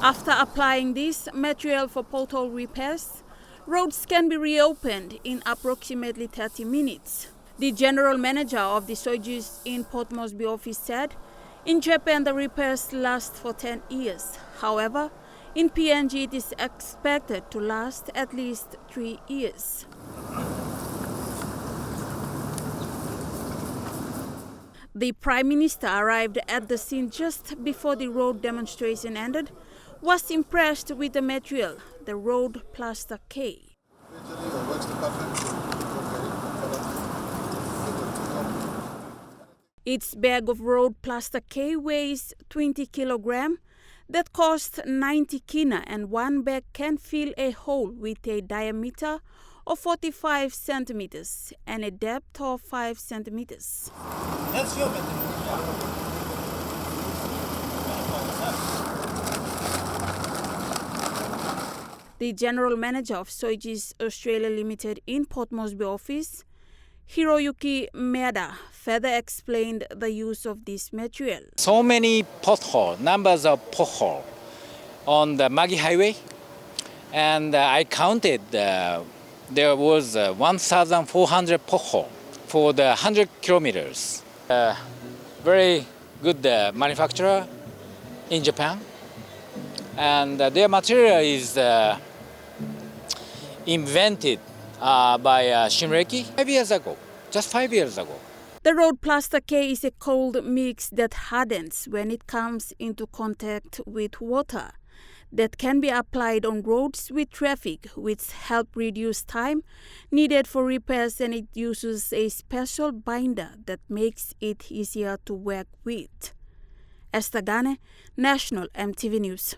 After applying this material for pothole repairs, roads can be reopened in approximately 30 minutes. The general manager of the Sojus in Port Moresby office said, in Japan the repairs last for 10 years. However, in PNG it is expected to last at least 3 years. The Prime Minister arrived at the scene just before the road demonstration ended, was impressed with the material, the Road Plaster K. Its bag of Road Plaster K weighs 20 kilograms. That costs 90 kina, and one bag can fill a hole with a diameter of 45 centimeters and a depth of 5 centimeters. The General Manager of Sojus Australia Limited in Port Moresby office, Hiroyuki Maeda, further explained the use of this material. So many potholes, numbers of potholes on the Magi Highway, and I counted there was 1,400 potholes for the 100 kilometers. Very good manufacturer in Japan, and their material is invented by Shinreki 5 years ago, just 5 years ago. The Road Plaster K is a cold mix that hardens when it comes into contact with water, that can be applied on roads with traffic, which help reduce time needed for repairs, and it uses a special binder that makes it easier to work with. Esther Gane, National EMTV News.